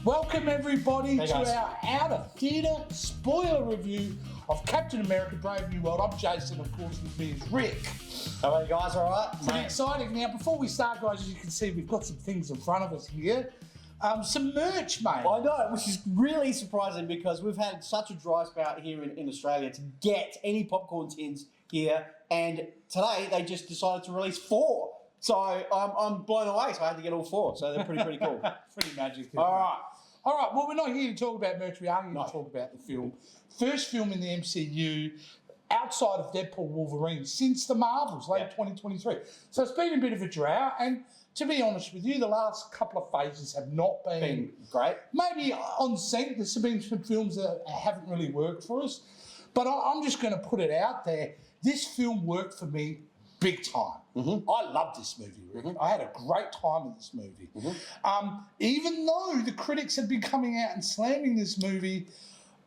Welcome everybody Hey, to guys. our out of theatre spoiler review of Captain America: Brave New World. I'm Jason, of course, with me is Rick. How are you guys? All right? Pretty exciting. Now, before we start, guys, as you can see, we've got some things in front of us here. Some merch, mate. I know, which is really surprising because we've had such a dry spout here in Australia to get any popcorn tins here, and today they just decided to release 4. So I'm blown away. So I had to get all 4. So they're pretty cool. Pretty magic. All right. Well, we're not here to talk about merch. We are here to talk about the film. First film in the MCU outside of Deadpool Wolverine since the Marvels, late 2023. So it's been a bit of a drought. And to be honest with you, the last couple of phases have not been great. Maybe on sync. There's been some films that haven't really worked for us. But I'm just going to put it out there. This film worked for me big time. I love this movie, Rick. I had a great time with this movie. Even though the critics have been coming out and slamming this movie,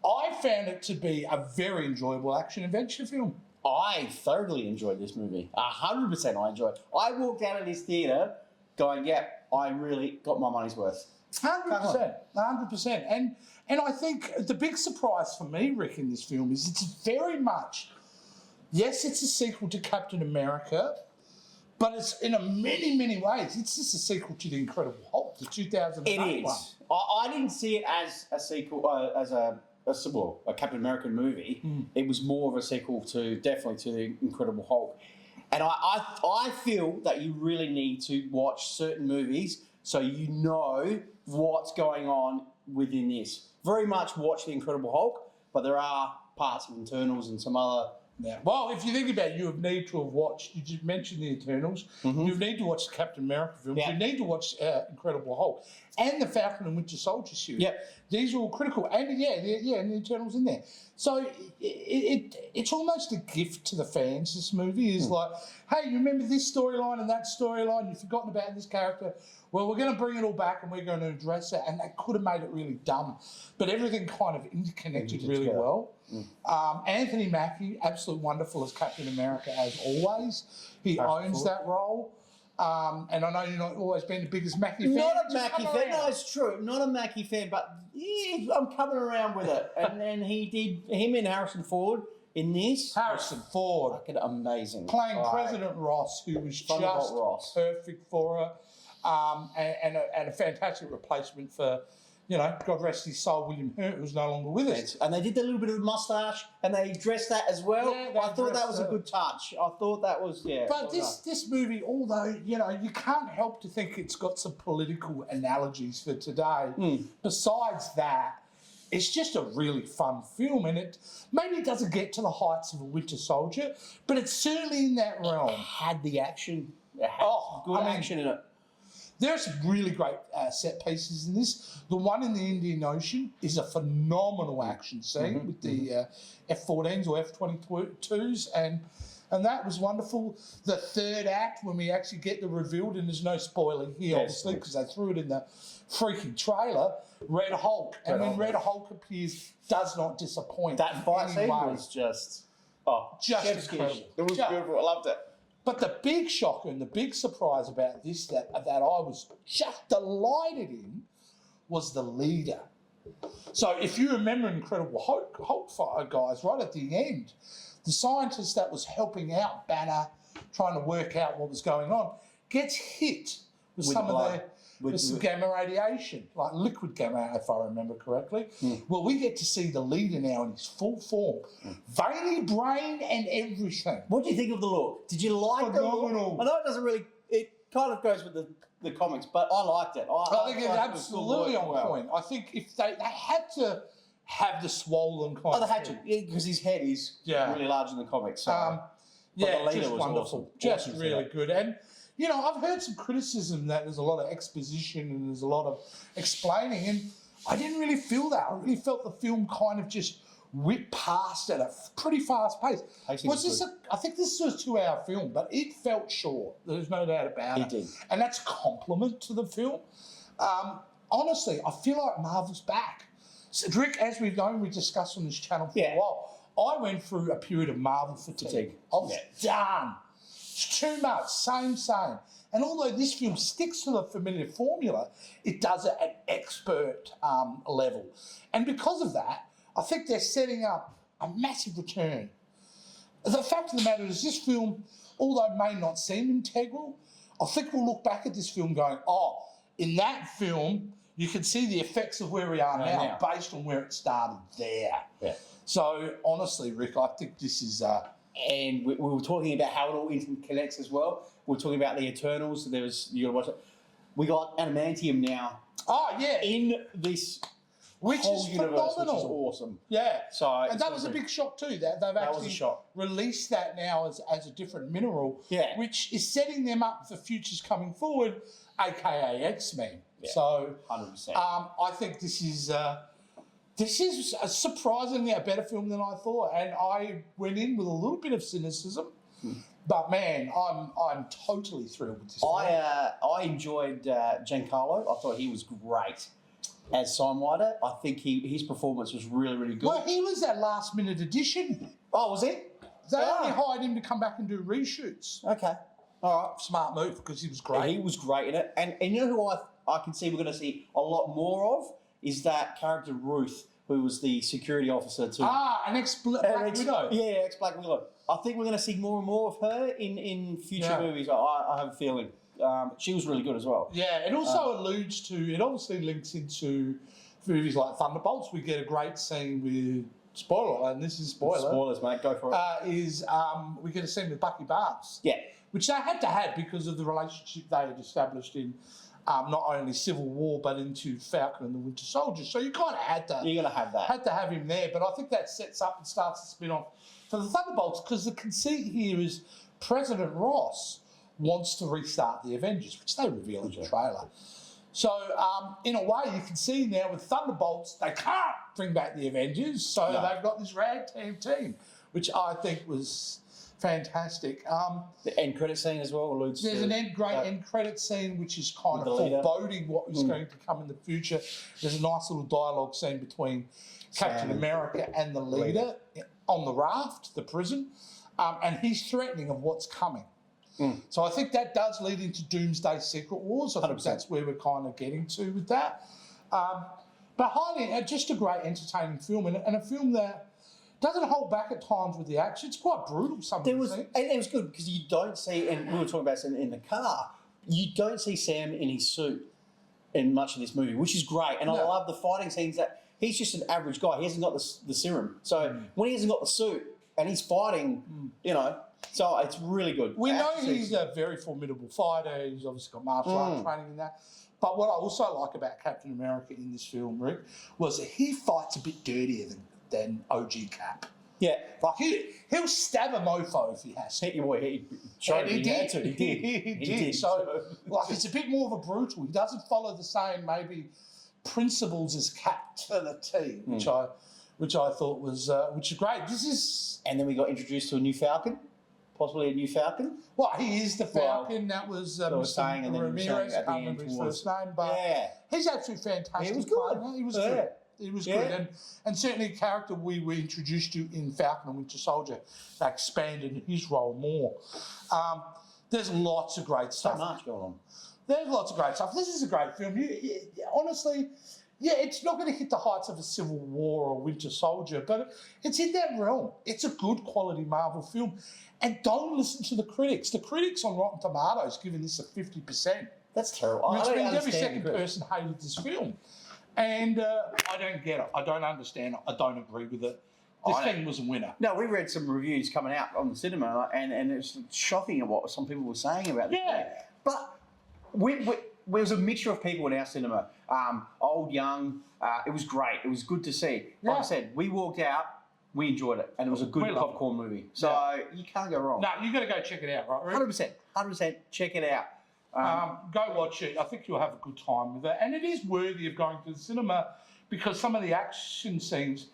I found it to be a very enjoyable action-adventure film. I thoroughly enjoyed this movie. 100% I enjoyed it. I walked out of this theatre going, yeah, I really got my money's worth. 100%. 100%. And I think the big surprise for me, Rick, in this film is it's very much... Yes, it's a sequel to Captain America, but it's in many, many ways. It's just a sequel to The Incredible Hulk, the 2008 one. I didn't see it as a sequel, as a Captain American movie. It was more of a sequel definitely to The Incredible Hulk. And I feel that you really need to watch certain movies so you know what's going on within this. Very much watch The Incredible Hulk, but there are parts of Eternals and some other... Yeah. Well, if you think about it, you would need to have watched, you just mentioned the Eternals, you would need to watch the Captain America films, you need to watch Incredible Hulk and the Falcon and Winter Soldier series. These are all critical. And and the Eternals in there. So it's almost a gift to the fans, this movie is like, hey, you remember this storyline and that storyline, you've forgotten about this character, well, we're going to bring it all back and we're going to address it, and that could have made it really dumb. But everything kind of interconnected really well. Anthony Mackie, absolutely wonderful as Captain America, as always. He owns that role. And I know you're not always been the biggest Mackie fan. Not a Mackie fan. No, it's true. Not a Mackie fan, but yeah, I'm coming around with it. And then him and Harrison Ford in this. Harrison Ford. Fucking amazing. Playing President Ross, who was just perfect for her. And a fantastic replacement for, God rest his soul, William Hurt, who's no longer with us. And they did a little bit of a mustache, and they dressed that as well. Yeah, I thought that was a good touch. I thought that was, But this movie, although, you can't help to think it's got some political analogies for today, besides that, it's just a really fun film, and maybe it doesn't get to the heights of a Winter Soldier, but it's certainly in that realm. It had the action. It had good action in it. There are some really great set pieces in this. The one in the Indian Ocean is a phenomenal action scene with the F-14s or F-22s, and that was wonderful. The third act, when we actually get the revealed, and there's no spoiler here, obviously, because they threw it in the freaking trailer, Red Hulk. And when Red Hulk appears, does not disappoint. That fight scene was just incredible. It was beautiful. I loved it. But the big shocker and the big surprise about this that I was just delighted in was the leader. So if you remember Incredible Hulk, guys, right at the end, the scientist that was helping out Banner, trying to work out what was going on, gets hit with some gamma radiation, like liquid gamma, if I remember correctly. Well, we get to see the leader now in his full form. Veiny brain and everything. What do you think of the look? Did you like the look? I know it doesn't really, it kind of goes with the comics, but I liked it. I think it's absolutely on point. I think if they had to have the swollen kind of they had to, because his head is really large in the comics. So. Just wonderful. Just really good. And I've heard some criticism that there's a lot of exposition and there's a lot of explaining, and I didn't really feel that. I really felt the film kind of just whipped past at a pretty fast pace. I think this was a 2-hour film, but it felt short. There's no doubt about it. It did. And that's a compliment to the film. Honestly, I feel like Marvel's back. So, Rick, as we've known, we discussed on this channel for a while, I went through a period of Marvel fatigue. I was done. It's too much, same. And although this film sticks to the familiar formula, it does it at expert level. And because of that, I think they're setting up a massive return. The fact of the matter is this film, although it may not seem integral, I think we'll look back at this film going, oh, in that film, you can see the effects of where we are now based on where it started there. Yeah. So, honestly, Rick, I think this is... and we were talking about how it all interconnects as well. We were talking about the Eternals. You got to watch it. We got adamantium now. Oh, yeah. In this which whole is universe, phenomenal. which is awesome. Yeah. So and that was a big shock too. That they've actually released that now as a different mineral, which is setting them up for futures coming forward, aka X-Men. Yeah, so 100%. I think this is surprisingly a better film than I thought, and I went in with a little bit of cynicism. But man, I'm totally thrilled with this. I enjoyed Giancarlo. I thought he was great as Signwriter. I think his performance was really, really good. Well, he was that last minute addition. Oh, was he? They only hired him to come back and do reshoots. Okay, all right, smart move because he was great. Yeah, he was great in it, and you know who I can see we're going to see a lot more of is that character Ruth, who was the security officer to an ex-Black Widow. Yeah, ex-Black Widow. I think we're going to see more and more of her in future movies. I have a feeling. She was really good as well. Yeah, it also alludes to, it obviously links into movies like Thunderbolts. We get a great scene with, spoiler, and this is spoiler. Spoilers, mate, go for it. We get a scene with Bucky Barnes. Yeah. Which they had to have because of the relationship they had established in not only Civil War, but into Falcon and the Winter Soldier. So you kind of had to... You're going to have that. Had to have him there, but I think that sets up and starts to spin off for the Thunderbolts, because the conceit here is President Ross wants to restart the Avengers, which they reveal in the trailer. So, in a way, you can see now with Thunderbolts, they can't bring back the Avengers, so they've got this ragtag team, which I think was fantastic. The end credit scene as well alludes There's an end credit scene, which is kind of foreboding what is going to come in the future. There's a nice little dialogue scene between Captain America and the leader on the raft, the prison, and he's threatening of what's coming. So I think that does lead into Doomsday Secret Wars. I think that's where we're kind of getting to with that. But just a great entertaining film, and a film that doesn't hold back at times with the action. It's quite brutal. And it was good because you don't see, and we were talking about in the car, you don't see Sam in his suit in much of this movie, which is great. And I love the fighting scenes that he's just an average guy. He hasn't got the serum. So when he hasn't got the suit and he's fighting, so it's really good. We know he's a very formidable fighter. He's obviously got martial arts training in that. But what I also like about Captain America in this film, Rick, was that he fights a bit dirtier than OG Cap. Yeah. Like he'll stab a mofo if he has to. He did. So, like, it's a bit more of a brutal. He doesn't follow the same, maybe, principles as Cap to the T, which I thought was which is great. And then we got introduced to a new Falcon. Possibly a new Falcon. Well, he is the Falcon. That was Mr. Ramirez. I can't remember his first name, but he's absolutely fantastic. He was good. He was good. He was good. And certainly a character we were introduced to in Falcon and Winter Soldier that expanded his role more. There's lots of great stuff. So much going on. There's lots of great stuff. This is a great film. Honestly, it's not going to hit the heights of a Civil War or Winter Soldier, but it's in that realm. It's a good quality Marvel film. And don't listen to the critics. The critics on Rotten Tomatoes giving this a 50%. That's terrible. Which means every second person hated this film. And I don't get it. I don't understand it. I don't agree with it. This thing was a winner. No, we read some reviews coming out on the cinema, and it's shocking at what some people were saying about this. Yeah. But there was a mixture of people in our cinema, old, young. It was great. It was good to see. Like I said, we walked out, we enjoyed it, and it was a good popcorn movie. So you can't go wrong. No, you got to go check it out, right? 100%. Check it out. Go watch it. I think you'll have a good time with it. And it is worthy of going to the cinema because some of the action scenes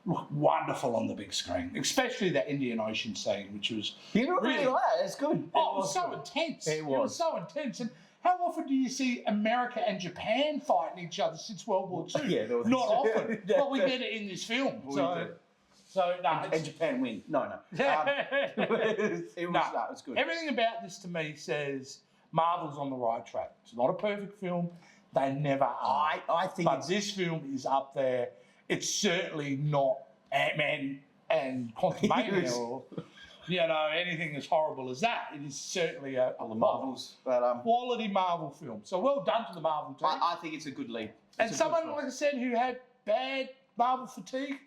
look wonderful on the big screen, especially that Indian Ocean scene, which was really like it. It's good. It was so intense. It was so intense. And how often do you see America and Japan fighting each other since World War II? Not often. But we get it in this film. And Japan win. No. It was good. Everything about this to me says Marvel's on the right track. It's not a perfect film. They never are. I think but this film is up there. It's certainly not Ant-Man and Quantumania or, anything as horrible as that. It is certainly a the Marvels, but quality Marvel film. So well done to the Marvel team. I think it's a good lead. And someone, like I said, who had bad Marvel fatigue,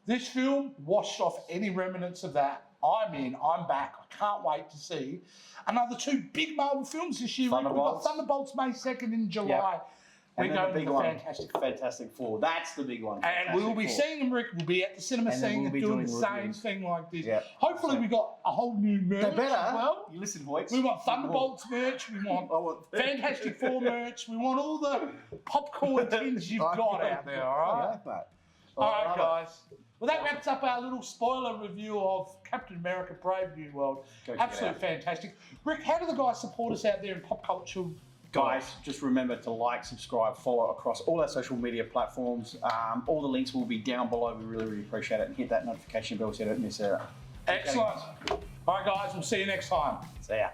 this film washed off any remnants of that. I'm in. I'm back. I can't wait to see another 2 big Marvel films this year. We've got Thunderbolts May 2nd in July. Yep. We're going to the Fantastic Four. That's the big one. And we'll be seeing them, Rick. We'll be at the cinema seeing them doing the same thing like this. Yep. Hopefully, we got a whole new merch as well. You listen, Hoyts. We want Thunderbolts merch. We want Fantastic Four merch. We want all the popcorn tins you've got out there, all right? I like that. All right, guys. Well, that wraps up our little spoiler review of Captain America Brave New World. Absolutely fantastic. Rick, how do the guys support us out there in pop culture? Guys, just remember to like, subscribe, follow across all our social media platforms. All the links will be down below. We really, really appreciate it. And hit that notification bell so you don't miss out. Excellent. All right, guys. We'll see you next time. See ya.